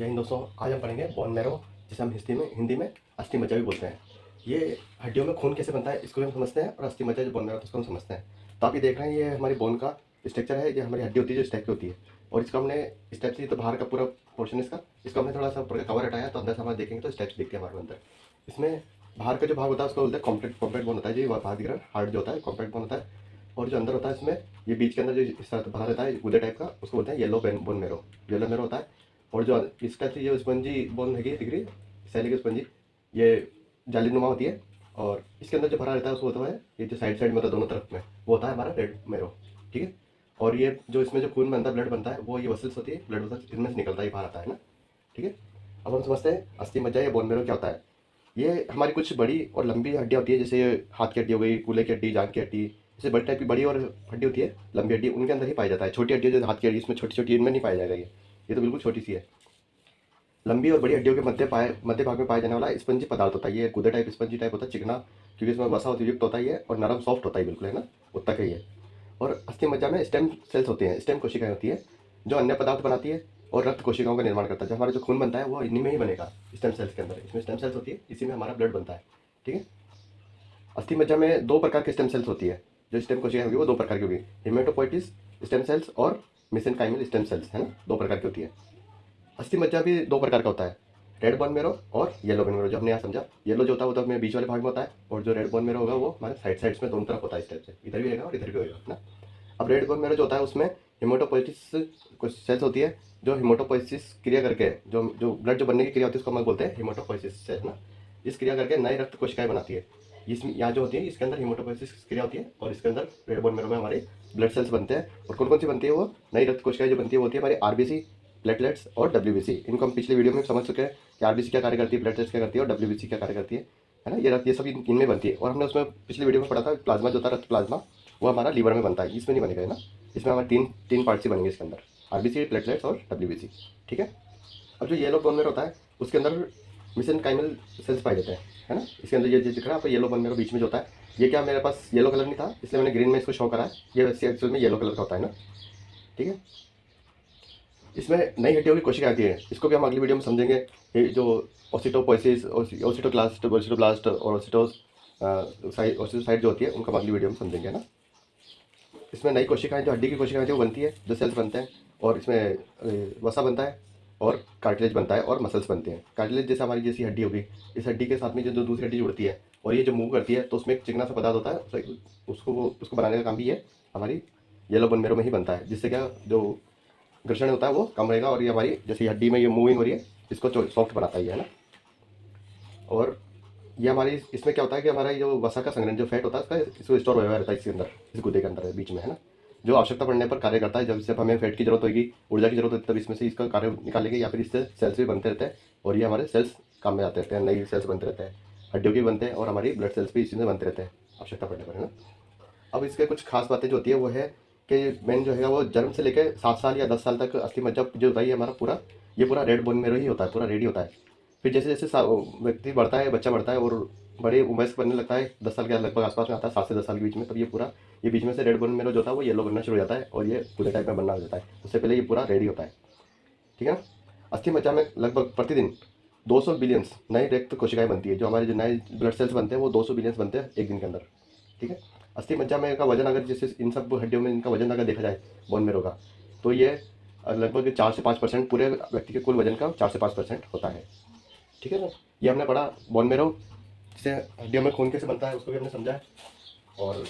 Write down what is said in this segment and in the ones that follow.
जय हिंद दोस्तों। आज हम पढ़ेंगे बोन मैरो, जिसे हम हिंदी में अस्थि मज्जा भी बोलते हैं। ये हड्डियों में खून कैसे बनता है इसको भी हम समझते हैं, और अस्थि मज्जा जो बोन मैरो उसको हम समझते हैं। तो आप ये देख रहे हैं, ये हमारी बोन का स्ट्रक्चर है। ये हमारी हड्डी होती है जो इस टाइप की होती है, और इसको हमने इस टाइप से, तो बाहर का पूरा पोर्शन इसको हमने थोड़ा सा ऊपर का कवर हटाया, तो अंदर से हमारे देखेंगे तो इस टाइप से दिखते हैं हमारे अंदर। इसमें बाहर का जो भाग होता है उसको बोलते हैं कॉम्पैक्ट बोन होता है। जो भाग दिख रहा है हार्ट जो होता है कॉम्पैक्ट बोन होता है। और जो अंदर होता है इसमें, ये बीच के अंदर जो इस तरह बना रहता है गूदे टाइप का, उसको बोलते हैं yellow bone marrow. Yellow marrow होता है। और जो इस टाइप से ये स्पंजी बोन है दिख रही है, सैली की स्पंजी, ये जालीनुमा होती है। और इसके अंदर जो भरा रहता है उसको होता है, ये जो साइड साइड में होता है दोनों तरफ में, वो होता है हमारा रेड मैरो। ठीक है। और ये जो इसमें जो खून बनता है, ब्लड बनता है, वो ये वसल्स होती है, ब्लड वसल्स इनमें से निकलता है, बाहर आता है ना। ठीक है। अब हम समझते हैं अस्थि मज्जा या बोन मैरो क्या होता है। ये हमारी कुछ बड़ी और लंबी हड्डियाँ होती है, जैसे हाथ की हड्डी हो गई, कूल्हे की हड्डी, जांघ की हड्डी, जैसे बड़ी टाइप की बड़ी और हड्डी होती है, लंबी हड्डी, उनके अंदर ही पाया जाता है। छोटी हड्डी जो हाथ की हड्डी, इसमें छोटी छोटी, इनमें नहीं पाया जाएगा। ये तो बिल्कुल छोटी सी है। लंबी और बड़ी हड्डियों के मध्य भाग में पाया जाने वाला स्पंजी पदार्थ होता है। ये गुदे टाइप स्पंजी टाइप होता है, चिकना, क्योंकि इसमें वसा युक्त होता है ये, और नरम सॉफ्ट होता है बिल्कुल, है ना, उतना का ही है। और अस्थि मज्जा में स्टेम सेल्स होते हैं, स्टेम कोशिकाएं होती है, जो अन्य पदार्थ बनाती है और रक्त कोशिकाओं का निर्माण करता है। जो हमारा जो खून बनता है वो इन्हीं में ही बनेगा, स्टेम सेल्स के अंदर। इसमें स्टेम सेल्स होती है, इसी में हमारा ब्लड बनता है। ठीक है। अस्थि मज्जा में दो प्रकार की स्टेम सेल्स होती है। जो स्टेम कोशिकाएं होगी वो दो प्रकार की होगी, हेमेटोपोइटिस स्टेम सेल्स और मेसेनकाइमल स्टेम सेल्स, है ना, दो प्रकार की होती है। अस्थि मज्जा भी दो प्रकार का होता है, रेड बोन मेरो और येलो बोन मेरो। जो हमने यहाँ समझा, येलो जो होता है वो तो अपने बीच वाले भाग में होता है, और जो रेड बोन मेरो होगा वो हमारे साइड्स में दोनों तरफ होता है, इस टाइप से, इधर भी होगा और इधर भी होगा ना। अब रेड बोन मेरो जो होता है उसमें हेमोटोपोइटिस कुछ सेल्स होती है, जो हेमोटोपोइसिस क्रिया करके, जो जो ब्लड जो बनने की क्रिया होती है उसको हम बोलते हैं हेमोटोपोइसिस सेल ना। इस क्रिया करके नए रक्त कोशिकाएं बनाती है। इसमें यहाँ जो होती है, इसके अंदर हेमोटोपोइसिस क्रिया होती है, और इसके अंदर रेड बोन मेरो में हमारे ब्लड सेल्स बनते हैं। और कौन कौन सी बनती है वो नई रक्त कोशिकाएं जो बनती है, वो होती है हमारी आरबीसी, प्लेटलेट्स और डब्ल्यूबीसी। इनको हम पिछले वीडियो में समझ चुके हैं कि आरबीसी क्या कार्य करती है, प्लेटलेट्स क्या करती है, और डब्ल्यूबीसी क्या कार्य करती है ना। ये सब इनमें बनती है। और हमने उसमें पिछले वीडियो में पढ़ा था, प्लाज्मा जो होता है, रक्त प्लाज्मा, वो हमारा लीवर में बनता है, इसमें नहीं बनेगा, है ना। इसमें हमारे तीन तीन पार्ट्स ही बनेंगे इसके अंदर, आरबीसी, प्लेटलेट्स और डब्ल्यूबीसी। ठीक है। अब जो येलो बोन मेरो होता है उसके अंदर मेसेनकाइमल सेल्स पाए जाते हैं, है ना। इसके अंदर ये दिख रहा है आपको, येलो बोन मेरो बीच में जो होता है, ये क्या मेरे पास येलो कलर नहीं था इसलिए मैंने ग्रीन में इसको शो करा है। ये वैसे एक्चुअल में येलो कलर का होता है ना। ठीक है। इसमें नई हड्डियों की कोशिका आती है, इसको भी हम अगली वीडियो में समझेंगे। ये जो ओसिटोपोइसिस, ओसिटोक्लास्ट, ओसिटोब्लास्ट और ओसिटोसाइट जो होती है, उनका हम अगली वीडियो में समझेंगे ना। इसमें नई कोशिकाएं, जो हड्डी की कोशिकाएं जो बनती है, जो सेल्स बनते हैं, और इसमें वसा बनता है, और कार्टिलेज बनता है, और मसल्स बनते हैं। कार्टिलेज जैसे हमारी जैसी हड्डी होगी, इस हड्डी के साथ में जो दूसरी हड्डी जुड़ती है, और ये जो मूव करती है, तो उसमें एक चिकना सा पदार्थ होता है, उसको बनाने का काम भी ये हमारी येलो बोन मेरो में ही बनता है। जिससे क्या, जो घर्षण होता है वो कम रहेगा, और ये हमारी जैसे हड्डी में ये मूविंग हो रही है, इसको सॉफ्ट बनाता है ना। और ये हमारी इसमें क्या होता है कि हमारा जो वसा का संग्रहण, जो फैट होता है उसका, इसको स्टोर हुआ रहता है इसके अंदर, इस गुदे के अंदर बीच में, है ना। जो आवश्यकता पड़ने पर कार्य करता है, जब हमें फैट की जरूरत होगी, ऊर्जा की जरूरत होती है, तब इसमें से इसका कार्य निकालेंगे, या फिर इससे सेल्स भी बनते रहते हैं, और ये हमारे सेल्स काम में आते रहते हैं, नई सेल्स बनते रहते हैं, हड्डियों के बनते हैं, और हमारी ब्लड सेल्स भी इसी में बनते रहते हैं आवश्यकता पड़ने पर, है ना। अब इसके कुछ खास बातें जो होती है वो है कि मैन जो है वो जन्म से लेकर 7 साल या 10 साल तक अस्थि मज्जा जो होता है हमारा पूरा, ये पूरा रेड बोन मेरो ही होता है, पूरा रेडी होता है। फिर जैसे जैसे व्यक्ति बढ़ता है, बच्चा बढ़ता है, और बड़े उम्र से बनने लगता है, 10 साल के लगभग आसपास में आता है, 7 से 10 साल के बीच में, तब ये पूरा, ये बीच में से रेड बोन मेरो जो होता है वो येलो बनना शुरू हो जाता है, और ये पूरे टाइप में बनना हो जाता है। उससे पहले ये पूरा रेडी होता है। ठीक है ना। अस्थि मज्जा में लगभग प्रतिदिन 200 बिलियंस नए रक्त कोशिकाएं बनती है। जो हमारे जो नए ब्लड सेल्स बनते हैं वो 200 बिलियंस बनते हैं एक दिन के अंदर। ठीक है। अस्थि मज्जा में का वजन, अगर जैसे इन सब हड्डियों में इनका वजन अगर देखा जाए बोन मेरो का, तो ये लगभग 4 से 5% पूरे व्यक्ति के कुल वजन का 4 से 5% होता है। ठीक है ना। ये हमने पढ़ा बोन मेरो, जिससे हड्डियों में खून कैसे बनता है उसको भी हमने समझा है, और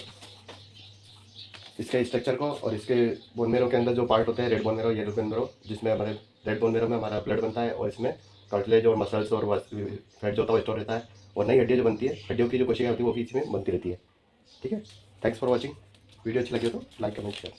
इसके स्ट्रक्चर को, और इसके बोन मेरो के अंदर जो पार्ट होते हैं, red bone marrow, yellow bone marrow, जिसमें हमारे रेड बोन मेरो में हमारा ब्लड बनता है, और इसमें कार्टिलेज और मसल्स और फैट जो होता है वो स्टोर रहता है, और नई हड्डियाँ जो बनती है, हड्डियों की जो कोशिकाएं होती है वो बीच में बनती रहती है। ठीक है। Thanks for watching. वीडियो अच्छी लगी हो तो लाइक कमेंट शेयर।